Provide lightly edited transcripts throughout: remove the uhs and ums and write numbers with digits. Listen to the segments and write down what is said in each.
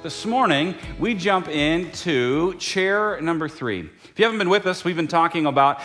This morning, we jump into chair number 3. If you haven't been with us, we've been talking about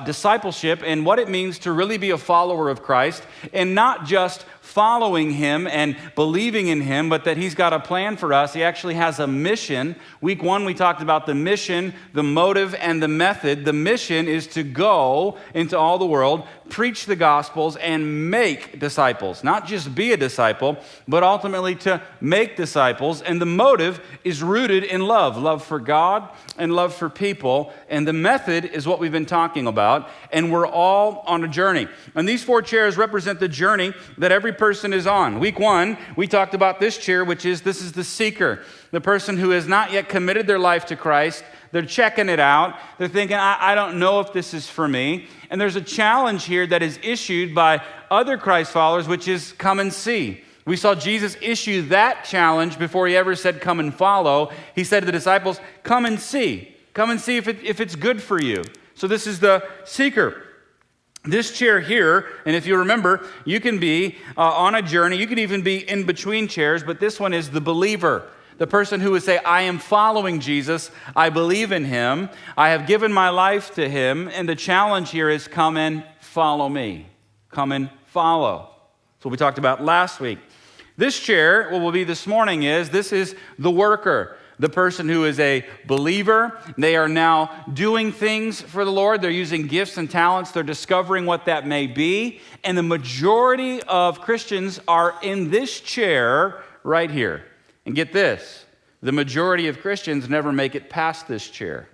discipleship and what it means to really be a follower of Christ and not just following him and believing in him, but that he's got a plan for us. He actually has a mission. Week 1, we talked about the mission, the motive, and the method. The mission is to go into all the world, preach the Gospels, and make disciples. Not just be a disciple, but ultimately to make disciples. And the motive is rooted in love for God and love for people. And the method is what we've been talking about. And we're all on a journey. And these 4 chairs represent the journey that every person is on. Week 1, we talked about this chair, this is the seeker, the person who has not yet committed their life to Christ. They're checking it out. They're thinking, I don't know if this is for me. And there's a challenge here that is issued by other Christ followers, which is come and see. We saw Jesus issue that challenge before he ever said, come and follow. He said to the disciples, come and see. Come and see if it's good for you. So this is the seeker. This chair here, and if you remember, you can be on a journey. You can even be in between chairs, but this one is the believer. The person who would say, I am following Jesus. I believe in him. I have given my life to him. And the challenge here is come and follow me. Come and follow. That's what we talked about last week. This chair, what will be this morning this is the worker. The person who is a believer. They are now doing things for the Lord. They're using gifts and talents. They're discovering what that may be. And the majority of Christians are in this chair right here. And get this, the majority of Christians never make it past this chair.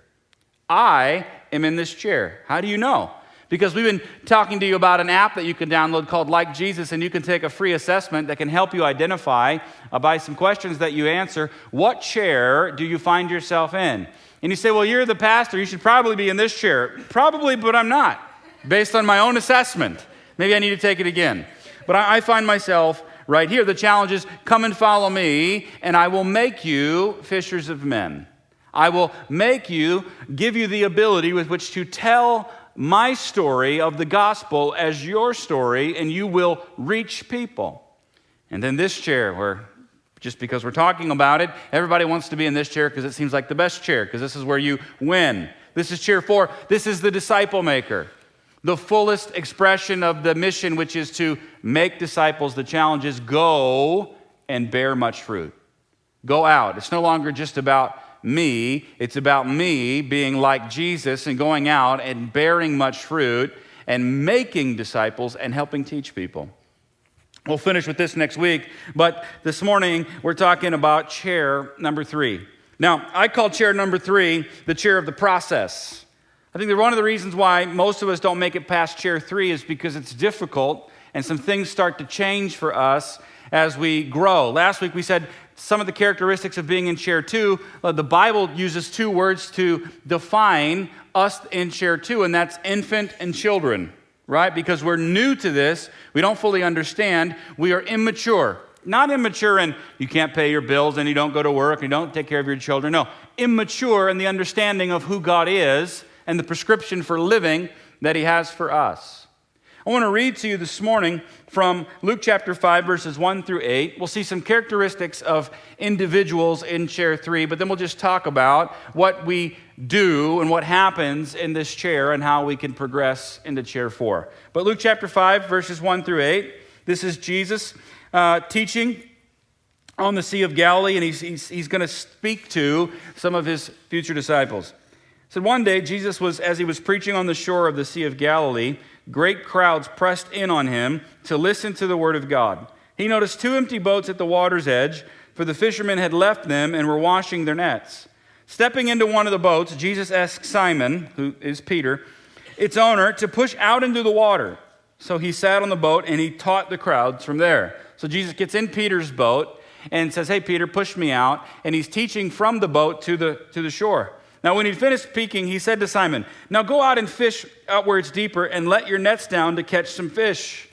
I am in this chair. How do you know? Because we've been talking to you about an app that you can download called Like Jesus, and you can take a free assessment that can help you identify by some questions that you answer, what chair do you find yourself in? And you say, well, you're the pastor. You should probably be in this chair. Probably, but I'm not, based on my own assessment. Maybe I need to take it again. But I find myself right here. The challenge is, come and follow me, and I will make you fishers of men. I will give you the ability with which to tell my story of the gospel as your story, and you will reach people. And then this chair, where just because we're talking about it, everybody wants to be in this chair because it seems like the best chair, because this is where you win. This is chair 4. This is the disciple maker. The fullest expression of the mission, which is to make disciples. The challenge is go and bear much fruit. Go out. It's no longer just about me. It's about me being like Jesus and going out and bearing much fruit and making disciples and helping teach people. We'll finish with this next week, but this morning we're talking about chair number 3. Now, I call chair number 3 the chair of the process. I think that one of the reasons why most of us don't make it past chair 3 is because it's difficult and some things start to change for us as we grow. Last week we said some of the characteristics of being in chair 2. The Bible uses 2 words to define us in chair 2, and that's infant and children, right? Because we're new to this, we don't fully understand, we are immature. Not immature in you can't pay your bills and you don't go to work and you don't take care of your children. No, immature in the understanding of who God is and the prescription for living that he has for us. I want to read to you this morning from Luke chapter 5, verses 1 through 8. We'll see some characteristics of individuals in chair 3, but then we'll just talk about what we do and what happens in this chair and how we can progress into chair 4. But Luke chapter 5, verses 1 through 8, this is Jesus teaching on the Sea of Galilee, and he's going to speak to some of his future disciples. It said, one day, Jesus as he was preaching on the shore of the Sea of Galilee, great crowds pressed in on him to listen to the word of God. He noticed 2 empty boats at the water's edge, for the fishermen had left them and were washing their nets. Stepping into one of the boats, Jesus asked Simon, who is Peter, its owner, to push out into the water. So he sat on the boat and he taught the crowds from there. So Jesus gets in Peter's boat and says, hey, Peter, push me out. And he's teaching from the boat to the shore. Now, when he'd finished speaking, he said to Simon, now go out and fish out where it's deeper and let your nets down to catch some fish.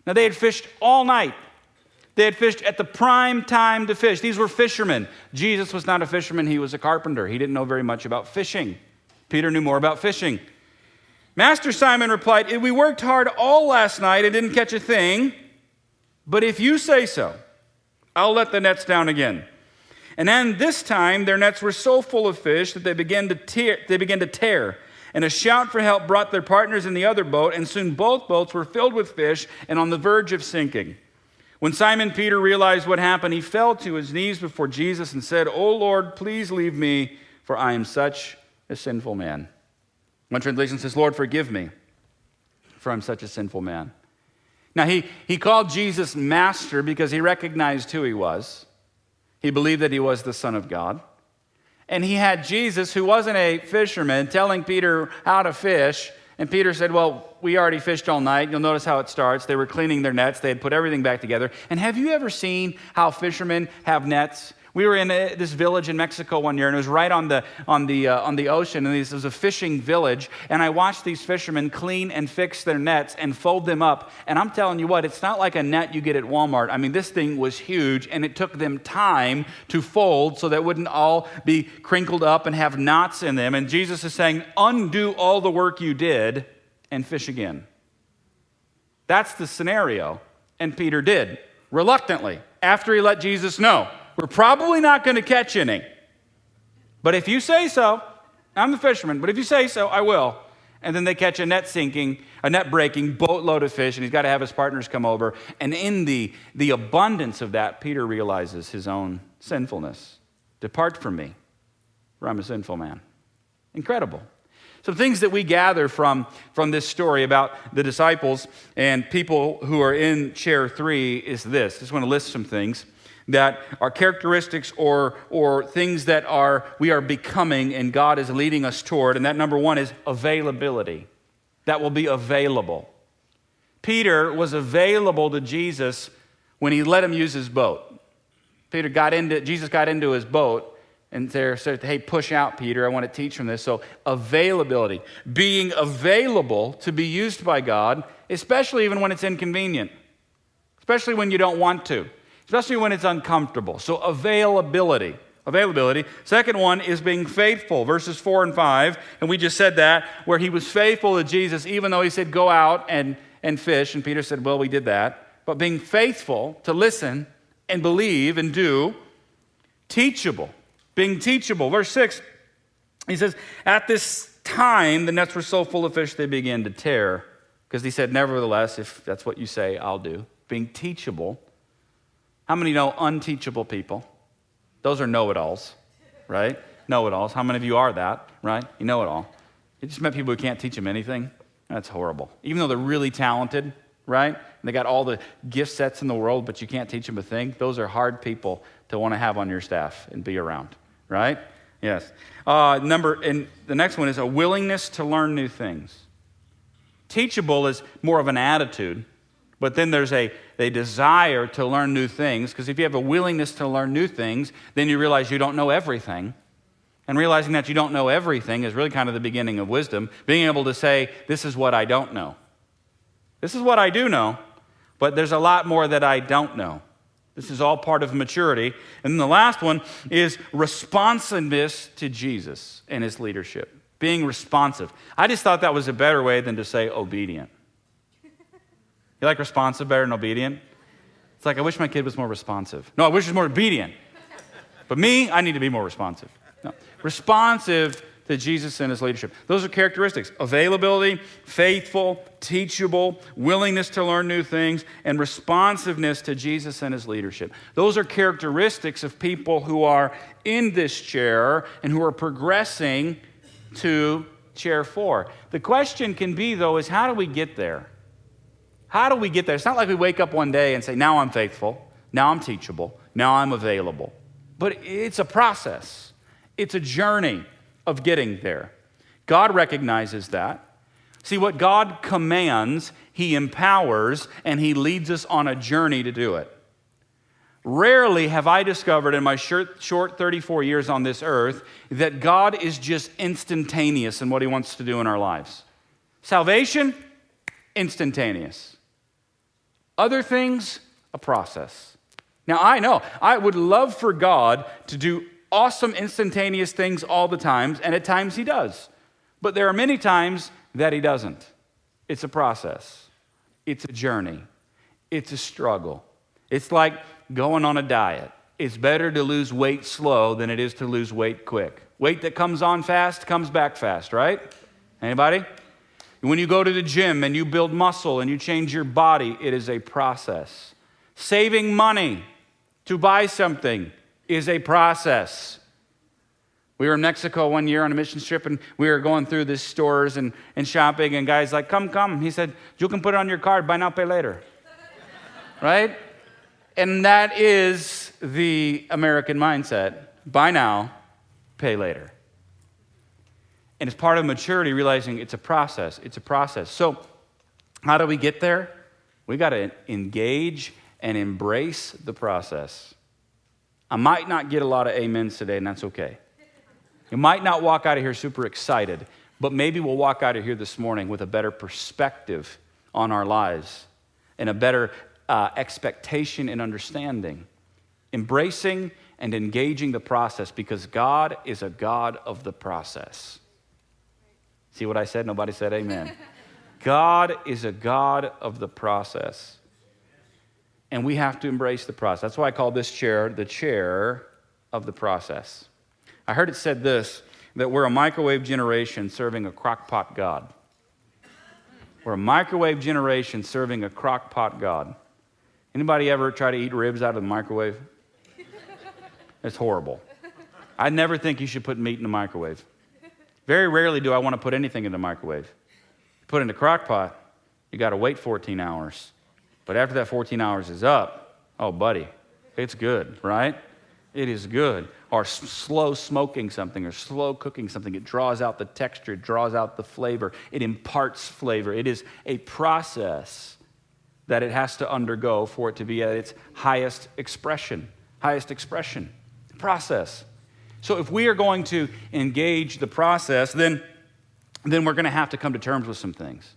Now, they had fished all night. They had fished at the prime time to fish. These were fishermen. Jesus was not a fisherman. He was a carpenter. He didn't know very much about fishing. Peter knew more about fishing. Master, Simon replied, we worked hard all last night and didn't catch a thing. But if you say so, I'll let the nets down again. And then this time, their nets were so full of fish that they began to tear. And a shout for help brought their partners in the other boat, and soon both boats were filled with fish and on the verge of sinking. When Simon Peter realized what happened, he fell to his knees before Jesus and said, "O Lord, please leave me, for I am such a sinful man." One translation says, "Lord, forgive me, for I'm such a sinful man." Now, he called Jesus Master because he recognized who he was. He believed that he was the Son of God. And he had Jesus, who wasn't a fisherman, telling Peter how to fish. And Peter said, "Well, we already fished all night." You'll notice how it starts. They were cleaning their nets. They had put everything back together. And have you ever seen how fishermen have nets? We were in this village in Mexico one year, and it was right on the ocean. And this was a fishing village. And I watched these fishermen clean and fix their nets and fold them up. And I'm telling you what, it's not like a net you get at Walmart. I mean, this thing was huge, and it took them time to fold so that it wouldn't all be crinkled up and have knots in them. And Jesus is saying, undo all the work you did and fish again. That's the scenario. And Peter did, reluctantly, after he let Jesus know, "We're probably not going to catch any. But if you say so, I'm the fisherman, but if you say so, I will." And then they catch a net breaking boatload of fish, and he's got to have his partners come over. And in the abundance of that, Peter realizes his own sinfulness. "Depart from me, for I'm a sinful man." Incredible. Some things that we gather from this story about the disciples and people who are in chair 3 is this. I just want to list some things that are characteristics or things that we are becoming and God is leading us toward. And that number 1 is availability. That will be available. Peter was available to Jesus when he let him use his boat. Jesus got into his boat and said, "Hey, push out, Peter. I want to teach from this." So availability. Being available to be used by God, especially even when it's inconvenient. Especially when you don't want to. Especially when it's uncomfortable. So availability. Second one is being faithful, verses 4 and 5. And we just said that, where he was faithful to Jesus, even though he said, "Go out and fish." And Peter said, "Well, we did that." But being faithful to listen and believe and do. Teachable. Being teachable. Verse 6, he says, "At this time, the nets were so full of fish, they began to tear." Because he said, "Nevertheless, if that's what you say, I'll do." Being teachable. How many know unteachable people? Those are know-it-alls, right? Know-it-alls. How many of you are that, right? You know it all. You just met people who can't teach them anything? That's horrible. Even though they're really talented, right? And they got all the gift sets in the world, but you can't teach them a thing. Those are hard people to want to have on your staff and be around, right? Yes. And the next one is a willingness to learn new things. Teachable is more of an attitude. But then there's a desire to learn new things, because if you have a willingness to learn new things, then you realize you don't know everything. And realizing that you don't know everything is really kind of the beginning of wisdom, being able to say, "This is what I don't know. This is what I do know, but there's a lot more that I don't know." This is all part of maturity. And then the last one is responsiveness to Jesus and his leadership. Being responsive. I just thought that was a better way than to say obedient. You like responsive better than obedient? It's like, I wish my kid was more responsive. No, I wish he was more obedient. But me, I need to be more responsive. No. Responsive to Jesus and his leadership. Those are characteristics. Availability, faithful, teachable, willingness to learn new things, and responsiveness to Jesus and his leadership. Those are characteristics of people who are in this chair and who are progressing to chair 4. The question can be, though, is how do we get there? How do we get there? It's not like we wake up one day and say, "Now I'm faithful, now I'm teachable, now I'm available." But it's a process. It's a journey of getting there. God recognizes that. See, what God commands, he empowers, and he leads us on a journey to do it. Rarely have I discovered in my short 34 years on this earth that God is just instantaneous in what he wants to do in our lives. Salvation, instantaneous. Other things, a process. Now, I know, I would love for God to do awesome instantaneous things all the time, and at times he does. But there are many times that he doesn't. It's a process. It's a journey. It's a struggle. It's like going on a diet. it's better to lose weight slow than it is to lose weight quick. Weight that comes on fast comes back fast, right? Anybody? When you go to the gym and you build muscle and you change your body, it is a process. Saving money to buy something is a process. We were in Mexico one year on a mission trip, and we were going through the stores and shopping, and guys like, come. He said, you can put it on your card, buy now, pay later. Right? And that is the American mindset. Buy now, pay later. And it's part of maturity, realizing it's a process. It's a process. So how do we get there? We got to engage and embrace the process. I might not get a lot of amens today, and that's okay. You might not walk out of here super excited, but maybe we'll walk out of here this morning with a better perspective on our lives and a better expectation and understanding. Embracing and engaging the process, because God is a God of the process. See what I said? Nobody said amen. God is a God of the process. And we have to embrace the process. That's why I call this chair the chair of the process. I heard it said this, that we're a microwave generation serving a crock-pot God. We're a microwave generation serving a crock-pot God. Anybody ever try to eat ribs out of the microwave? It's horrible. I never think you should put meat in the microwave. Very rarely do I want to put anything in the microwave. Put it in the crock-pot, you got to wait 14 hours. But after that 14 hours is up, oh, buddy, it's good, right? It is good. Or slow smoking something or slow cooking something. It draws out the texture. It draws out the flavor. It imparts flavor. It is a process that it has to undergo for it to be at its highest expression. Highest expression. Process. So if we are going to engage the process, then we're going to have to come to terms with some things.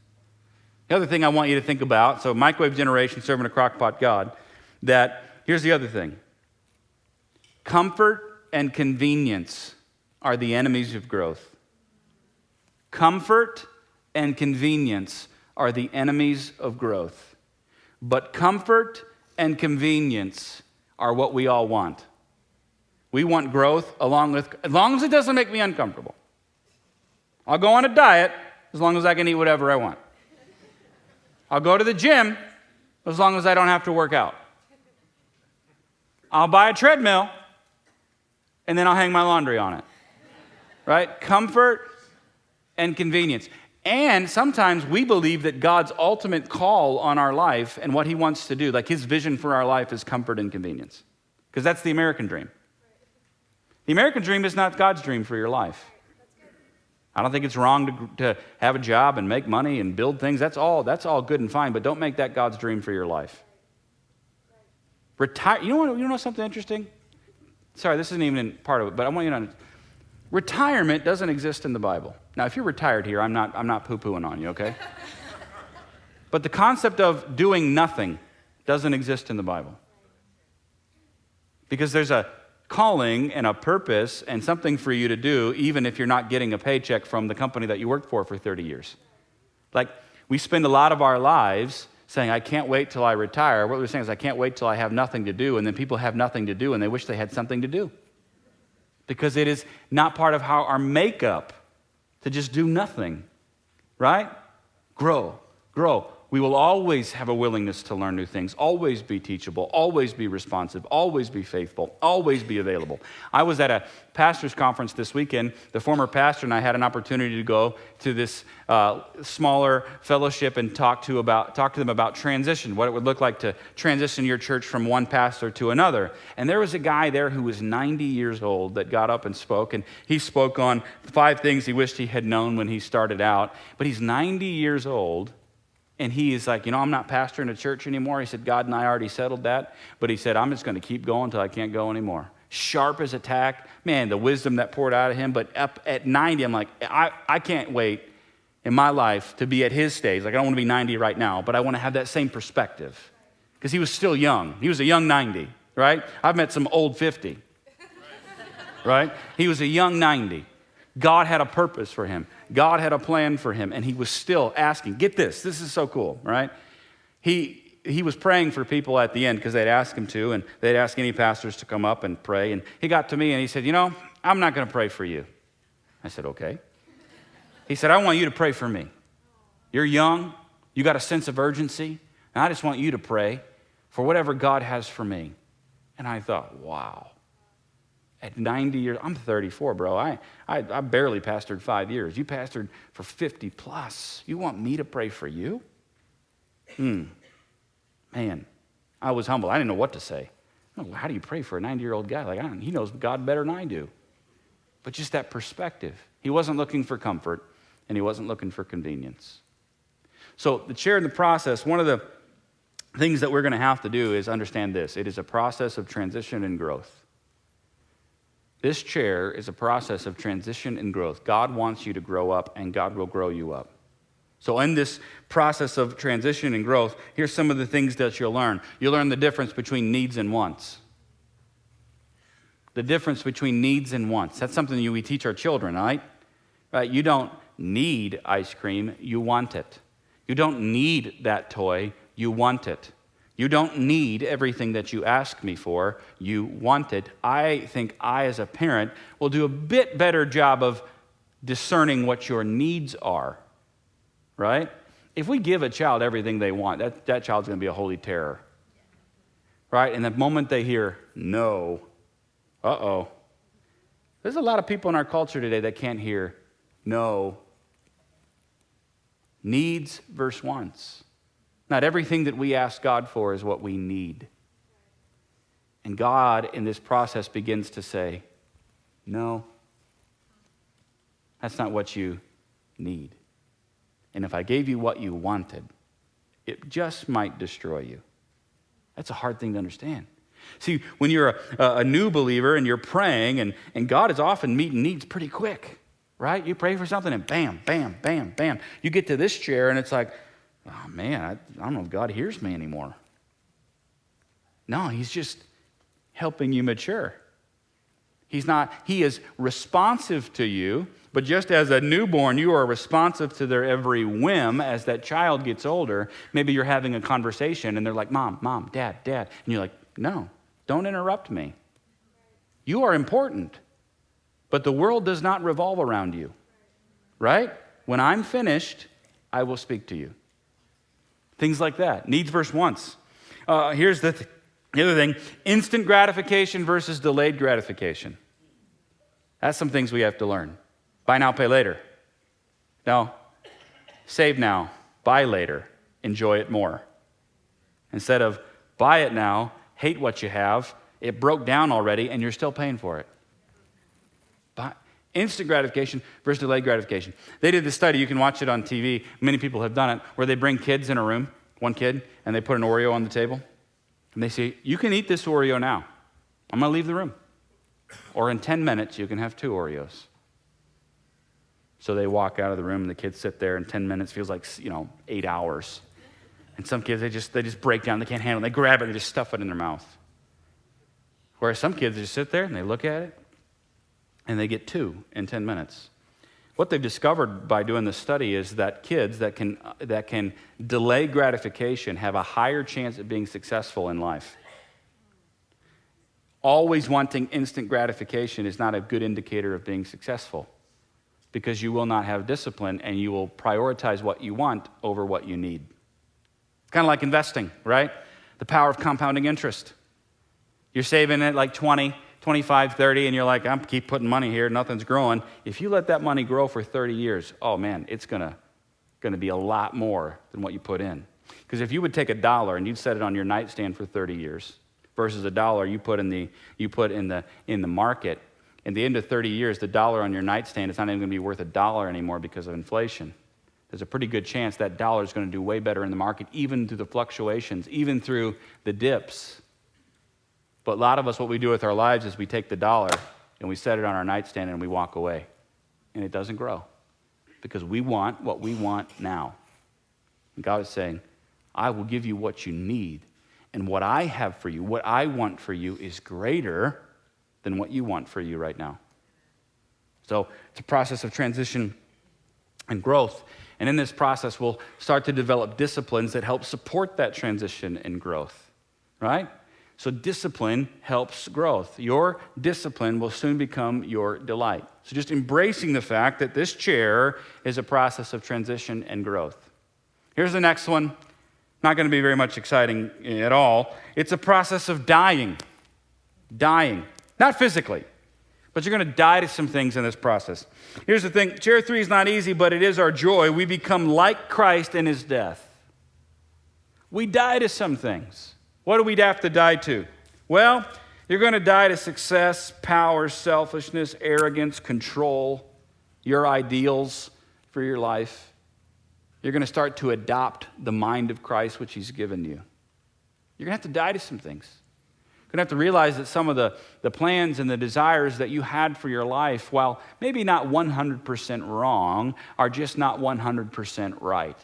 The other thing I want you to think about, so microwave generation serving a crock-pot God, that here's the other thing. Comfort and convenience are the enemies of growth. Comfort and convenience are the enemies of growth. But comfort and convenience are what we all want. We want growth as long as it doesn't make me uncomfortable. I'll go on a diet as long as I can eat whatever I want. I'll go to the gym as long as I don't have to work out. I'll buy a treadmill and then I'll hang my laundry on it. Right? Comfort and convenience. And sometimes we believe that God's ultimate call on our life and what he wants to do, like his vision for our life, is comfort and convenience. Because that's the American dream. The American dream is not God's dream for your life. I don't think it's wrong to have a job and make money and build things. That's all good and fine, but don't make that God's dream for your life. Retire. You know something interesting? Sorry, this isn't even part of it, but I want you to know. Retirement doesn't exist in the Bible. Now, if you're retired here, I'm not poo-pooing on you, okay? But the concept of doing nothing doesn't exist in the Bible. Because there's a calling and a purpose and something for you to do, even if you're not getting a paycheck from the company that you worked for 30 years. Like, we spend a lot of our lives saying, I can't wait till I retire. What we're saying is, I can't wait till I have nothing to do, and then people have nothing to do, and they wish they had something to do. Because it is not part of our makeup to just do nothing, right? Grow. We will always have a willingness to learn new things, always be teachable, always be responsive, always be faithful, always be available. I was at a pastor's conference this weekend. The former pastor and I had an opportunity to go to this smaller fellowship and talk to them about transition, what it would look like to transition your church from one pastor to another. And there was a guy there who was 90 years old that got up and spoke, and he spoke on 5 things he wished he had known when he started out. But he's 90 years old. And he is like, I'm not pastoring a church anymore. He said, God and I already settled that. But he said, I'm just going to keep going until I can't go anymore. Sharp as a tack. Man, the wisdom that poured out of him. But up at 90, I'm like, I can't wait in my life to be at his stage. Like, I don't want to be 90 right now, but I want to have that same perspective. Because he was still young. He was a young 90, right? I've met some old 50, right? He was a young 90. God had a purpose for him. God had a plan for him, and he was still asking. Get this is so cool, right? He he was praying for people at the end because they'd ask him to, and they'd ask any pastors to come up and pray. And he got to me and he said, I'm not going to pray for you. I said, okay. He said, I want you to pray for me. You're young. You got a sense of urgency. And I just want you to pray for whatever God has for me. And I thought, wow. At 90 years, I'm 34, bro. I barely pastored 5 years. You pastored for 50 plus. You want me to pray for you? Man, I was humble. I didn't know what to say. How do you pray for a 90-year-old guy? He knows God better than I do. But just that perspective. He wasn't looking for comfort, and he wasn't looking for convenience. So the chair in the process, one of the things that we're going to have to do is understand this. It is a process of transition and growth. This chair is a process of transition and growth. God wants you to grow up, and God will grow you up. So in this process of transition and growth, here's some of the things that you'll learn. You'll learn the difference between needs and wants. The difference between needs and wants. That's something we teach our children, right? You don't need ice cream, you want it. You don't need that toy, you want it. You don't need everything that you ask me for, you want it. I think I, as a parent, will do a bit better job of discerning what your needs are, right? If we give a child everything they want, that child's going to be a holy terror, right? And the moment they hear no, there's a lot of people in our culture today that can't hear no. Needs versus wants. Not everything that we ask God for is what we need. And God, in this process, begins to say, no, that's not what you need. And if I gave you what you wanted, it just might destroy you. That's a hard thing to understand. See, when you're a new believer and you're praying, and God is often meeting needs pretty quick, right? You pray for something and bam, bam, bam, bam. You get to this chair and it's like, oh man, I don't know if God hears me anymore. No, he's just helping you mature. He is responsive to you, but just as a newborn, you are responsive to their every whim. As that child gets older, maybe you're having a conversation and they're like, Mom, Dad. And you're like, no, don't interrupt me. You are important, but the world does not revolve around you, right? When I'm finished, I will speak to you. Things like that. Needs versus wants. Here's the other thing. Instant gratification versus delayed gratification. That's some things we have to learn. Buy now, pay later. No. Save now, buy later, enjoy it more. Instead of buy it now, hate what you have, it broke down already, and you're still paying for it. Instant gratification versus delayed gratification. They did this study, you can watch it on TV, many people have done it, where they bring kids in a room, one kid, and they put an Oreo on the table, and they say, you can eat this Oreo now. I'm going to leave the room. Or in 10 minutes, you can have 2 Oreos. So they walk out of the room, and the kids sit there, and 10 minutes feels like, 8 hours. And some kids, they just break down, they can't handle it, they grab it, and they just stuff it in their mouth. Whereas some kids, they just sit there, and they look at it, and they get 2 in 10 minutes. What they've discovered by doing this study is that kids that can delay gratification have a higher chance of being successful in life. Always wanting instant gratification is not a good indicator of being successful, because you will not have discipline and you will prioritize what you want over what you need. It's kind of like investing, right? The power of compounding interest. You're saving it like 20, 25, 30, and you're like, I'm keep putting money here, nothing's growing. If you let that money grow for 30 years, oh man, it's gonna be a lot more than what you put in. Because if you would take $1 and you'd set it on your nightstand for 30 years versus $1 you put in the market, at the end of 30 years, the $1 on your nightstand is not even gonna be worth $1 anymore because of inflation. There's a pretty good chance that $1 is gonna do way better in the market, even through the fluctuations, even through the dips. But a lot of us, what we do with our lives is we take the $1 and we set it on our nightstand and we walk away. And it doesn't grow because we want what we want now. And God is saying, I will give you what you need. And what I have for you, what I want for you is greater than what you want for you right now. So it's a process of transition and growth. And in this process, we'll start to develop disciplines that help support that transition and growth, right? So discipline helps growth. Your discipline will soon become your delight. So just embracing the fact that this chair is a process of transition and growth. Here's the next one. Not going to be very much exciting at all. It's a process of dying. Dying. Not physically, but you're going to die to some things in this process. Here's the thing. Chair 3 is not easy, but it is our joy. We become like Christ in his death. We die to some things. What do we have to die to? Well, you're going to die to success, power, selfishness, arrogance, control, your ideals for your life. You're going to start to adopt the mind of Christ, which he's given you. You're going to have to die to some things. You're going to have to realize that some of the plans and the desires that you had for your life, while maybe not 100% wrong, are just not 100% right.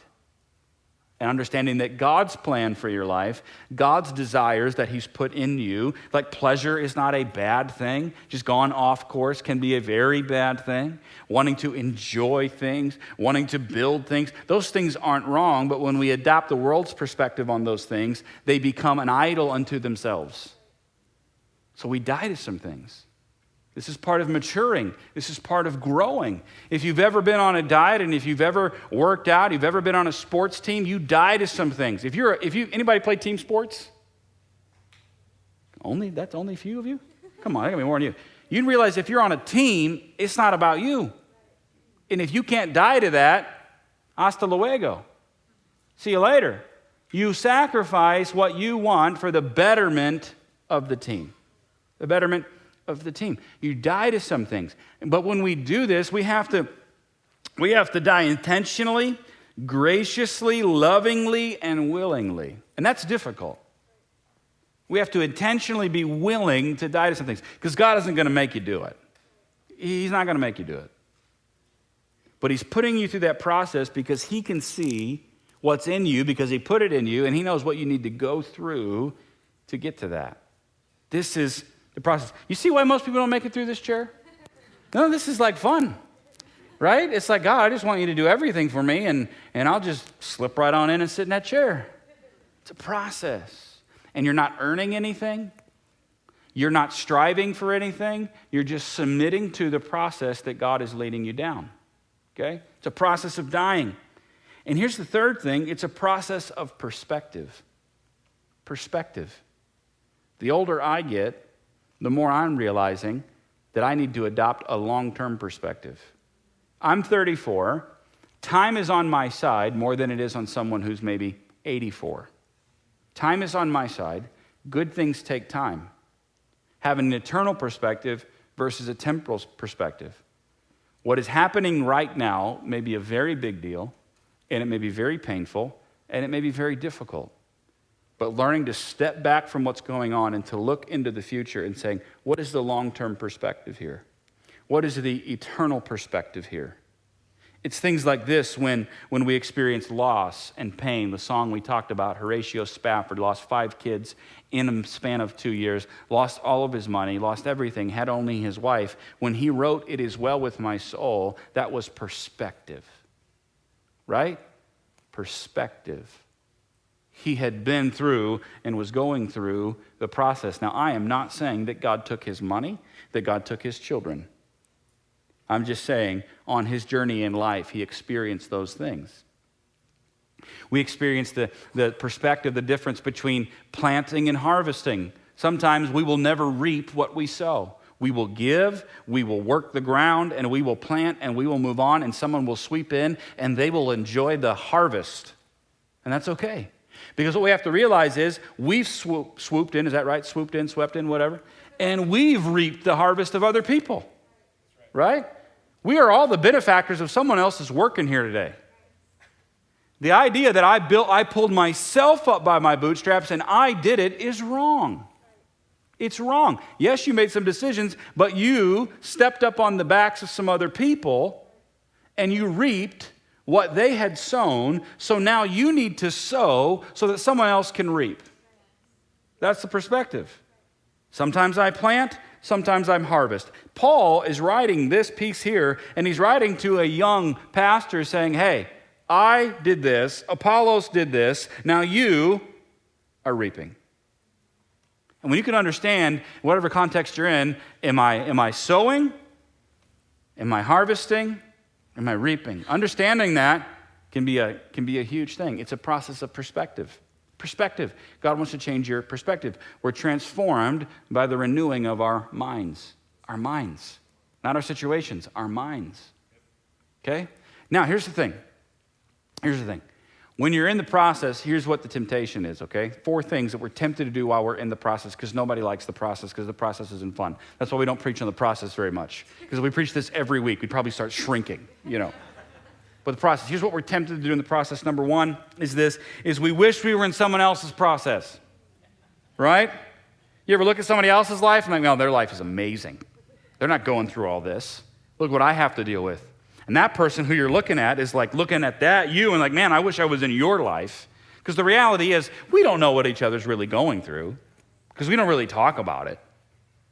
And understanding that God's plan for your life, God's desires that he's put in you, like pleasure is not a bad thing. Just gone off course can be a very bad thing. Wanting to enjoy things, wanting to build things, those things aren't wrong, but when we adopt the world's perspective on those things, they become an idol unto themselves. So we die to some things. This is part of maturing. This is part of growing. If you've ever been on a diet and if you've ever worked out, you've ever been on a sports team, you die to some things. Anybody play team sports? That's only a few of you? Come on, I gotta be more than you. You realize if you're on a team, it's not about you. And if you can't die to that, hasta luego. See you later. You sacrifice what you want for the betterment of the team. The betterment of the team. You die to some things. But when we do this, we have to die intentionally, graciously, lovingly, and willingly. And that's difficult. We have to intentionally be willing to die to some things because God isn't going to make you do it. He's not going to make you do it. But he's putting you through that process because he can see what's in you because he put it in you and he knows what you need to go through to get to that. This is the process. You see why most people don't make it through this chair? No, this is like fun, right? It's like, God, I just want you to do everything for me, and I'll just slip right on in and sit in that chair. It's a process. And you're not earning anything. You're not striving for anything. You're just submitting to the process that God is leading you down, okay? It's a process of dying. And here's the third thing. It's a process of perspective. Perspective. The older I get, the more I'm realizing that I need to adopt a long-term perspective. I'm 34. Time is on my side more than it is on someone who's maybe 84. Time is on my side. Good things take time. Having an eternal perspective versus a temporal perspective. What is happening right now may be a very big deal, and it may be very painful, and it may be very difficult. But learning to step back from what's going on and to look into the future and saying, what is the long-term perspective here? What is the eternal perspective here? It's things like this when we experience loss and pain. The song we talked about, Horatio Spafford lost 5 kids in a span of 2 years, lost all of his money, lost everything, had only his wife. When he wrote, "It is well with my soul," that was perspective, right? Perspective. He had been through and was going through the process. Now, I am not saying that God took his money, that God took his children. I'm just saying on his journey in life, he experienced those things. We experience the perspective, the difference between planting and harvesting. Sometimes we will never reap what we sow. We will give, we will work the ground, and we will plant, and we will move on, and someone will sweep in, and they will enjoy the harvest. And that's okay. Because what we have to realize is we've swooped in, is that right? Swooped in, swept in, whatever. And we've reaped the harvest of other people, right? We are all the benefactors of someone else's work in here today. The idea that I pulled myself up by my bootstraps and I did it is wrong. It's wrong. Yes, you made some decisions, but you stepped up on the backs of some other people and you reaped what they had sown, so now you need to sow so that someone else can reap. That's the perspective. Sometimes I plant, sometimes I harvest. Paul is writing this piece here, and he's writing to a young pastor saying, hey, I did this, Apollos did this, now you are reaping. And when you can understand whatever context you're in, am I sowing? Am I harvesting? Am I reaping? Understanding that can be a huge thing. It's a process of perspective. Perspective. God wants to change your perspective. We're transformed by the renewing of our minds. Our minds. Not our situations, our minds. Okay? Now, here's the thing. When you're in the process, here's what the temptation is, okay? 4 things that we're tempted to do while we're in the process, because nobody likes the process, because the process isn't fun. That's why we don't preach on the process very much. Because if we preach this every week, we'd probably start shrinking, But the process, here's what we're tempted to do in the process. Number 1 is we wish we were in someone else's process, right? You ever look at somebody else's life and like, no, their life is amazing. They're not going through all this. Look what I have to deal with. And that person who you're looking at is like looking at you and like, man, I wish I was in your life. Because the reality is we don't know what each other's really going through because we don't really talk about it,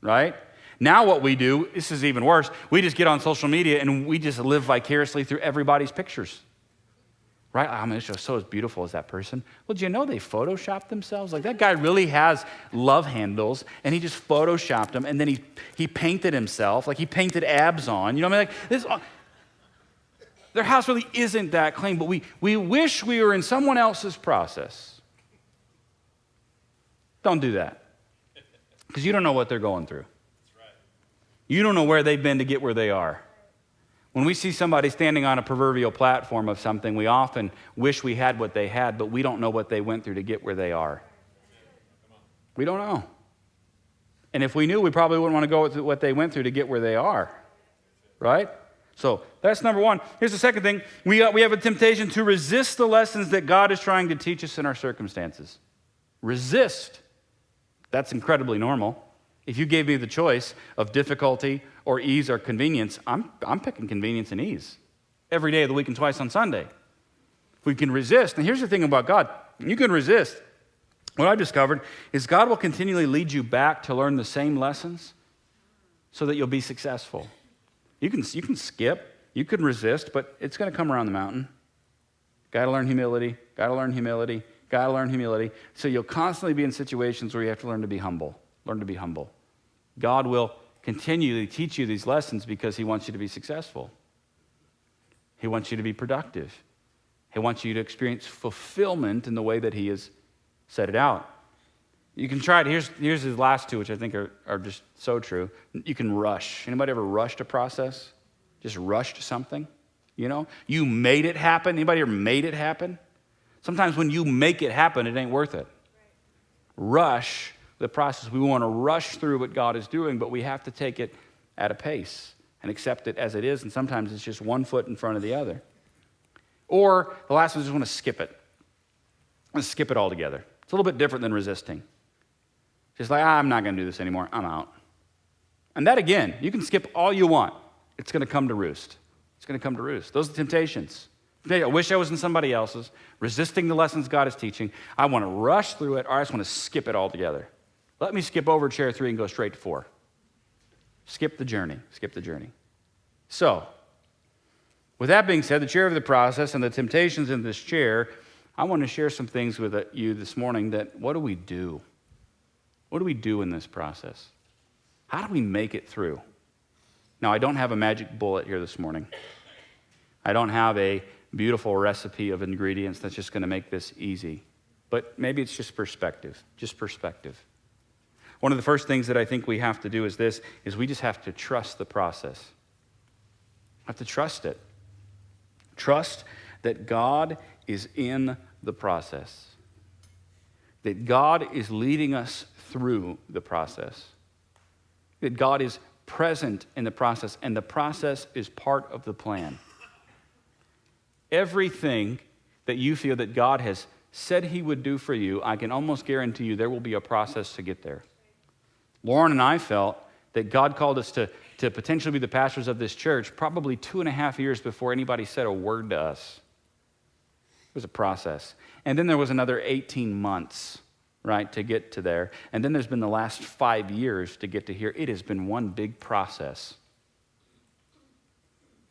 right? Now what we do, this is even worse, we just get on social media and we just live vicariously through everybody's pictures, right? I mean, it's so as beautiful as that person. Well, do you know they photoshopped themselves? Like that guy really has love handles and he just photoshopped them and then he painted himself, like he painted abs on. You know what I mean? Like this. Their house really isn't that clean, but we wish we were in someone else's process. Don't do that. Because you don't know what they're going through. That's right. You don't know where they've been to get where they are. When we see somebody standing on a proverbial platform of something, we often wish we had what they had, but we don't know what they went through to get where they are. We don't know. And if we knew, we probably wouldn't want to go with what they went through to get where they are. Right? So that's number 1. Here's the second thing. We have a temptation to resist the lessons that God is trying to teach us in our circumstances. Resist. That's incredibly normal. If you gave me the choice of difficulty or ease or convenience, I'm picking convenience and ease every day of the week and twice on Sunday. We can resist. And here's the thing about God. You can resist. What I've discovered is God will continually lead you back to learn the same lessons so that you'll be successful. You can skip, you can resist, but it's going to come around the mountain. Got to learn humility, got to learn humility, got to learn humility. So you'll constantly be in situations where you have to learn to be humble. Learn to be humble. God will continually teach you these lessons because he wants you to be successful. He wants you to be productive. He wants you to experience fulfillment in the way that he has set it out. You can try it. Here's his last 2, which I think are just so true. You can rush. Anybody ever rushed a process? Just rushed something? You made it happen. Anybody ever made it happen? Sometimes when you make it happen, it ain't worth it. Rush the process. We want to rush through what God is doing, but we have to take it at a pace and accept it as it is, and sometimes it's just one foot in front of the other. Or the last one is just want to skip it. Let's skip it altogether. It's a little bit different than resisting. Just like, I'm not going to do this anymore. I'm out. And that, again, you can skip all you want. It's going to come to roost. It's going to come to roost. Those are temptations. I wish I was in somebody else's, resisting the lessons God is teaching. I want to rush through it, or I just want to skip it altogether. Let me skip over chair 3 and go straight to 4. Skip the journey. Skip the journey. So, with that being said, the chair of the process and the temptations in this chair, I want to share some things with you this morning that what do we do? What do we do in this process? How do we make it through? Now, I don't have a magic bullet here this morning. I don't have a beautiful recipe of ingredients that's just going to make this easy. But maybe it's just perspective, One of the first things that I think we have to do is we just have to trust the process. We have to trust it. Trust that God is in the process. That God is leading us through the process. That God is present in the process, and the process is part of the plan. Everything that you feel that God has said he would do for you, I can almost guarantee you there will be a process to get there. Lauren and I felt that God called us to potentially be the pastors of this church probably 2.5 years before anybody said a word to us. It was a process. And then there was another 18 months, right, to get to there. And then there's been the last 5 years to get to here. It has been one big process.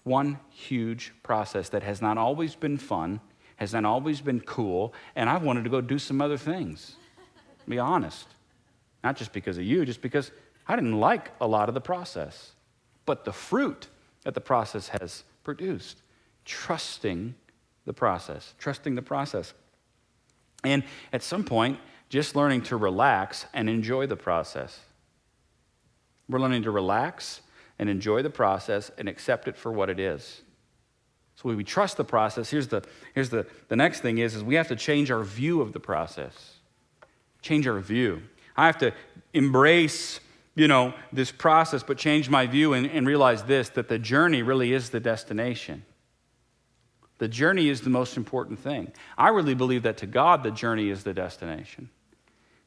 One huge process that has not always been fun, has not always been cool, and I wanted to go do some other things, to be honest. Not just because of you, just because I didn't like a lot of the process. But the fruit that the process has produced, trusting the process. And at some point, just learning to relax and enjoy the process. We're learning to relax and enjoy the process and accept it for what it is. So when we trust the process, here's the next thing is we have to change our view of the process. Change our view. I have to embrace, this process, but change my view and realize this, that the journey really is the destination. The journey is the most important thing. I really believe that to God, the journey is the destination.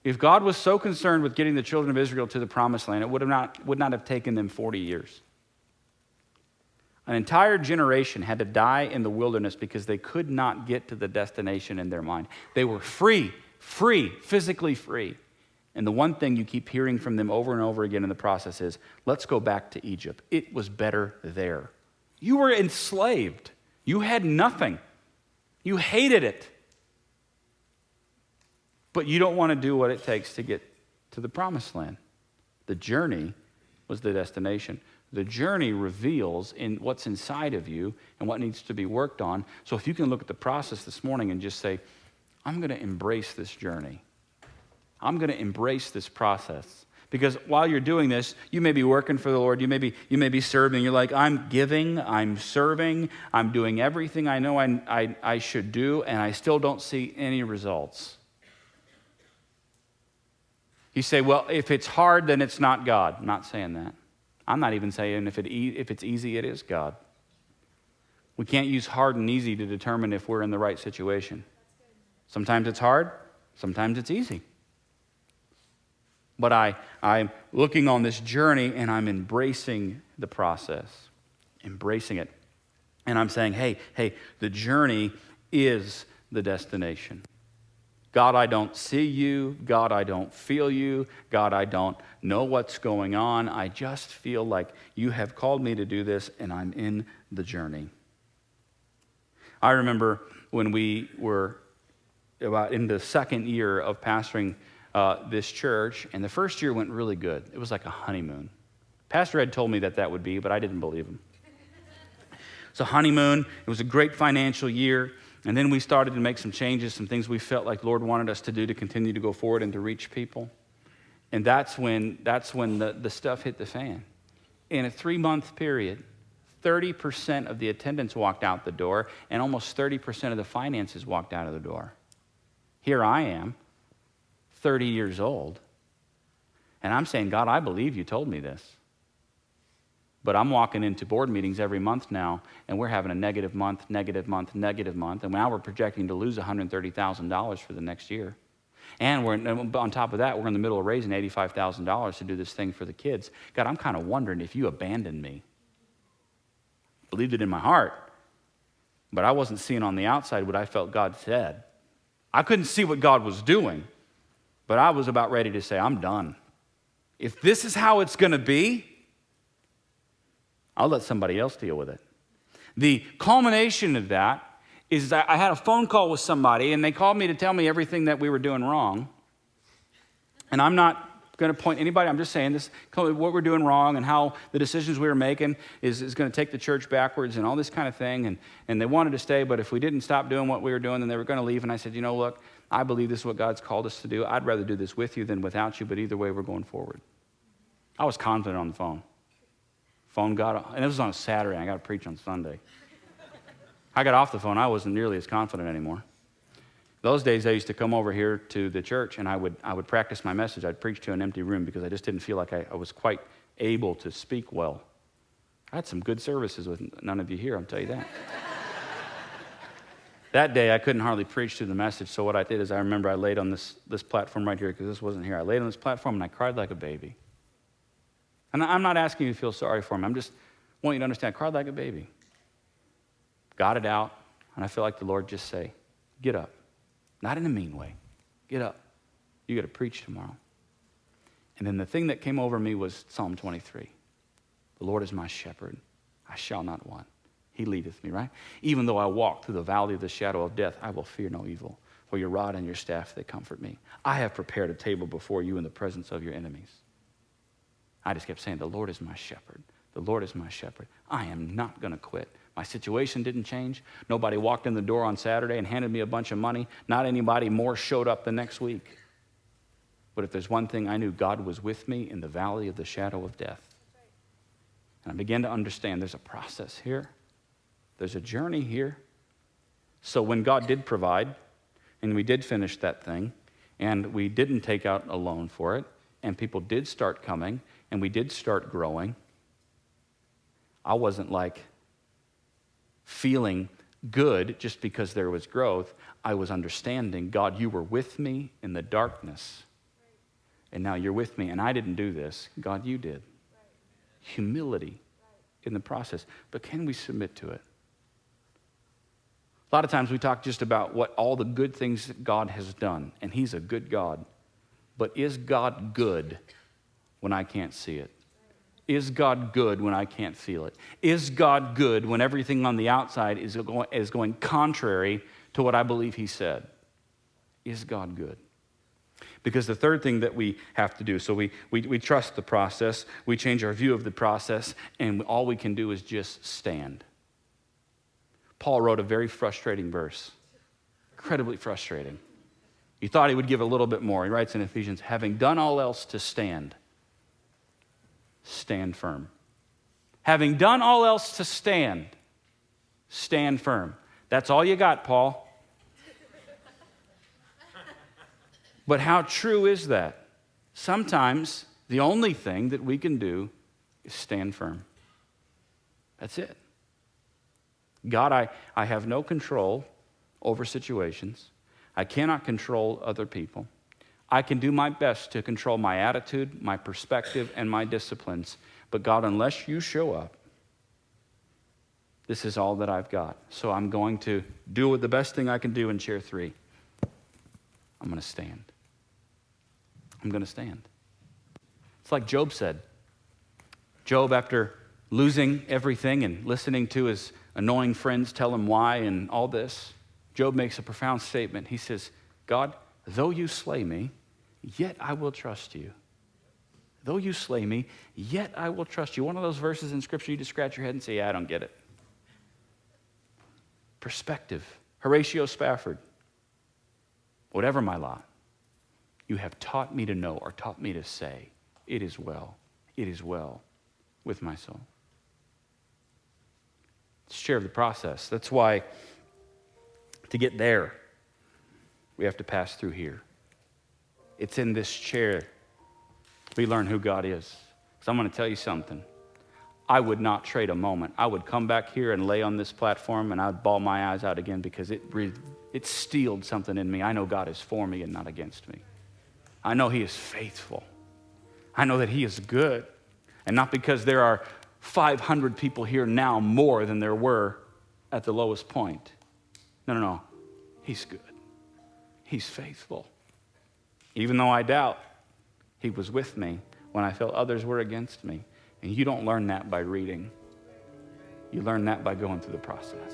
If God was so concerned with getting the children of Israel to the promised land, it would not have taken them 40 years. An entire generation had to die in the wilderness because they could not get to the destination in their mind. They were free, physically free. And the one thing you keep hearing from them over and over again in the process is, let's go back to Egypt. It was better there. You were enslaved. You had nothing. You hated it. But you don't want to do what it takes to get to the promised land. The journey was the destination. The journey reveals in what's inside of you and what needs to be worked on. So if you can look at the process this morning and just say, I'm going to embrace this journey. I'm going to embrace this process. Because while you're doing this, you may be working for the Lord, you may be serving, you're like, I'm giving, I'm serving, I'm doing everything I know I should do, and I still don't see any results. You say, well, if it's hard, then it's not God. I'm not saying that. I'm not even saying if it's easy, it is God. We can't use hard and easy to determine if we're in the right situation. Sometimes it's hard, sometimes it's easy. But I'm looking on this journey and I'm embracing the process, embracing it. And I'm saying, hey, the journey is the destination. God, I don't see you. God, I don't feel you. God, I don't know what's going on. I just feel like you have called me to do this and I'm in the journey. I remember when we were about in the second year of pastoring this church, and the first year went really good. It was like a honeymoon. Pastor Ed told me that would be, but I didn't believe him. It's a honeymoon. It was a great financial year. And then we started to make some changes, some things we felt like Lord wanted us to do to continue to go forward and to reach people. And that's when the stuff hit the fan. In a 3-month period, 30% of the attendance walked out the door, and almost 30% of the finances walked out of the door. Here I am, 30 years old, and I'm saying, God, I believe you told me this. But I'm walking into board meetings every month now, and we're having a negative month, and now we're projecting to lose $130,000 for the next year. And on top of that, we're in the middle of raising $85,000 to do this thing for the kids. God, I'm kind of wondering if you abandoned me. Believed it in my heart, but I wasn't seeing on the outside what I felt God said. I couldn't see what God was doing, but I was about ready to say, I'm done. If this is how it's going to be, I'll let somebody else deal with it. The culmination of that is that I had a phone call with somebody, and they called me to tell me everything that we were doing wrong. And I'm not going to point anybody, I'm just saying this, what we're doing wrong and how the decisions we were making is going to take the church backwards and all this kind of thing. And they wanted to stay, but if we didn't stop doing what we were doing, then they were going to leave. And I said, look, I believe this is what God's called us to do. I'd rather do this with you than without you, but either way, we're going forward. I was confident on the phone. Phone got, and it was on a Saturday. I got to preach on Sunday. I got off the phone. I wasn't nearly as confident anymore. Those days, I used to come over here to the church, and I would practice my message. I'd preach to an empty room because I just didn't feel like I was quite able to speak well. I had some good services with none of you here, I'll tell you that. That day, I couldn't hardly preach through the message, so what I did is I remember I laid on this platform right here, because this wasn't here. I laid on this platform, and I cried like a baby. And I'm not asking you to feel sorry for me. I'm just wanting you to understand, I cried like a baby. Got it out, and I feel like the Lord just say, get up. Not in a mean way. Get up. You got to preach tomorrow. And then the thing that came over me was Psalm 23. The Lord is my shepherd. I shall not want. He leadeth me, right? Even though I walk through the valley of the shadow of death, I will fear no evil. For your rod and your staff, they comfort me. I have prepared a table before you in the presence of your enemies. I just kept saying, the Lord is my shepherd. The Lord is my shepherd. I am not going to quit. My situation didn't change. Nobody walked in the door on Saturday and handed me a bunch of money. Not anybody more showed up the next week. But if there's one thing I knew, God was with me in the valley of the shadow of death. And I began to understand there's a process here. There's a journey here. So when God did provide, and we did finish that thing, and we didn't take out a loan for it, and people did start coming, and we did start growing, I wasn't like feeling good just because there was growth. I was understanding, God, you were with me in the darkness, and now you're with me, and I didn't do this. God, you did. Humility in the process. But can we submit to it? A lot of times we talk just about what all the good things that God has done, and he's a good God. But is God good when I can't see it? Is God good when I can't feel it? Is God good when everything on the outside is going contrary to what I believe he said? Is God good? Because the third thing that we have to do, so we trust the process, we change our view of the process, and all we can do is just stand. Paul wrote a very frustrating verse, incredibly frustrating. He thought he would give a little bit more. He writes in Ephesians, having done all else to stand, stand firm. Having done all else to stand, stand firm. That's all you got, Paul. But how true is that? Sometimes the only thing that we can do is stand firm. That's it. God, I have no control over situations. I cannot control other people. I can do my best to control my attitude, my perspective, and my disciplines. But God, unless you show up, this is all that I've got. So I'm going to do the best thing I can do in chair 3. I'm going to stand. I'm going to stand. It's like Job said. Job, after losing everything and listening to his annoying friends tell him why and all this, Job makes a profound statement. He says, God, though you slay me, yet I will trust you. Though you slay me, yet I will trust you. One of those verses in Scripture you just scratch your head and say, yeah, I don't get it. Perspective. Horatio Spafford. Whatever my lot, you have taught me to know or taught me to say, it is well with my soul. Let's share the process. That's why to get there, we have to pass through here. It's in this chair we learn who God is. So I'm going to tell you something. I would not trade a moment. I would come back here and lay on this platform and I would bawl my eyes out again because it steeled something in me. I know God is for me and not against me. I know he is faithful. I know that he is good. And not because there are 500 people here now more than there were at the lowest point. No. He's good. He's faithful. Even though I doubt, he was with me when I felt others were against me. And you don't learn that by reading. You learn that by going through the process.